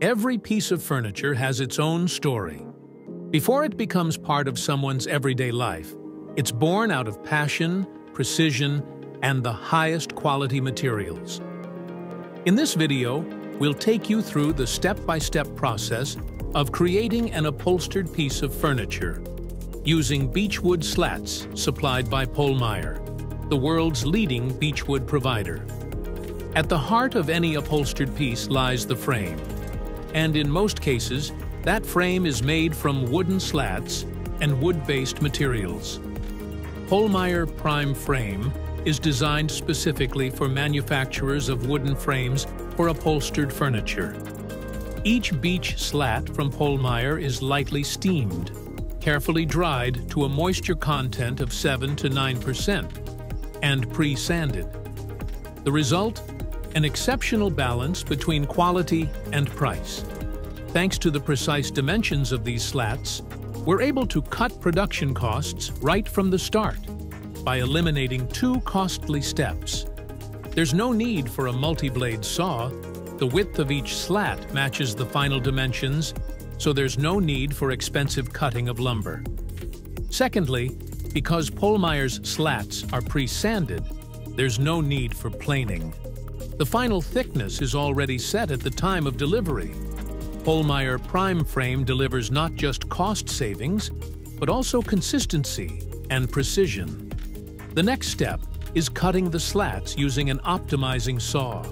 Every piece of furniture has its own story. Before it becomes part of someone's everyday life, it's born out of passion, precision, and the highest quality materials. In this video, we'll take you through the step-by-step process of creating an upholstered piece of furniture using beechwood slats supplied by Pollmeier, the world's leading beechwood provider. At the heart of any upholstered piece lies the frame, and in most cases, that frame is made from wooden slats and wood-based materials. Pollmeier Prime Frame is designed specifically for manufacturers of wooden frames for upholstered furniture. Each beech slat from Pollmeier is lightly steamed, carefully dried to a moisture content of 7 to 9%, and pre-sanded. The result? An exceptional balance between quality and price. Thanks to the precise dimensions of these slats, we're able to cut production costs right from the start by eliminating two costly steps. There's no need for a multi-blade saw. The width of each slat matches the final dimensions, so there's no need for expensive cutting of lumber. Secondly, because Pollmeier's slats are pre-sanded, there's no need for planing. The final thickness is already set at the time of delivery. Pollmeier Prime Frame delivers not just cost savings, but also consistency and precision. The next step is cutting the slats using an optimizing saw.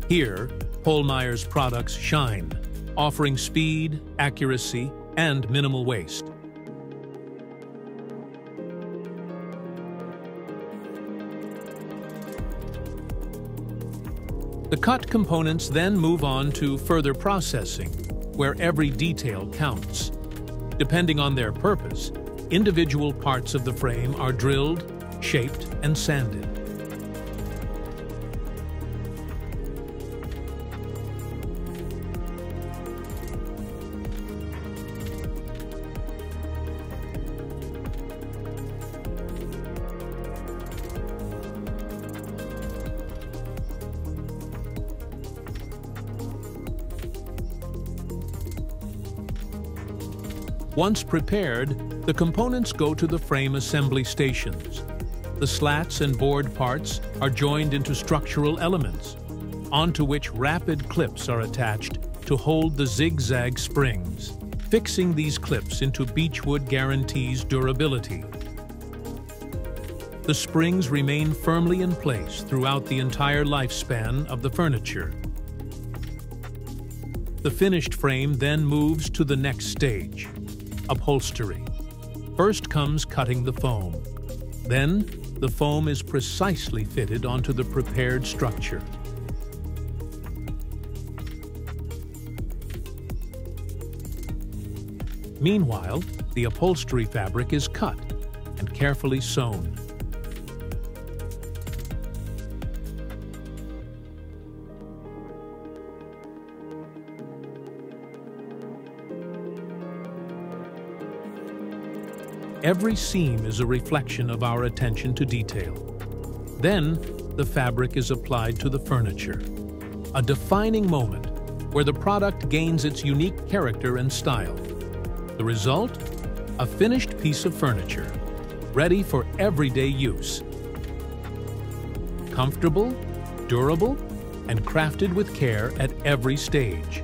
Here, Pollmeier's products shine, offering speed, accuracy, and minimal waste. The cut components then move on to further processing, where every detail counts. Depending on their purpose, individual parts of the frame are drilled, shaped, and sanded. Once prepared, the components go to the frame assembly stations. The slats and board parts are joined into structural elements, onto which rapid clips are attached to hold the zigzag springs. Fixing these clips into beechwood guarantees durability. The springs remain firmly in place throughout the entire lifespan of the furniture. The finished frame then moves to the next stage: upholstery. First comes cutting the foam. Then, the foam is precisely fitted onto the prepared structure. Meanwhile, the upholstery fabric is cut and carefully sewn. Every seam is a reflection of our attention to detail. Then, the fabric is applied to the furniture, a defining moment where the product gains its unique character and style. The result? A finished piece of furniture, ready for everyday use. Comfortable, durable, and crafted with care at every stage.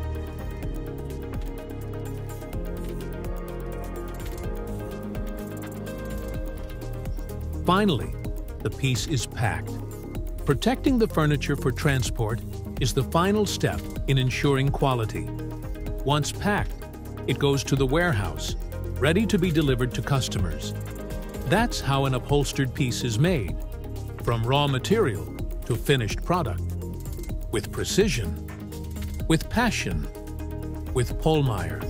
Finally, the piece is packed. Protecting the furniture for transport is the final step in ensuring quality. Once packed, it goes to the warehouse, ready to be delivered to customers. That's how an upholstered piece is made, from raw material to finished product. With precision, with passion, with Pollmeier.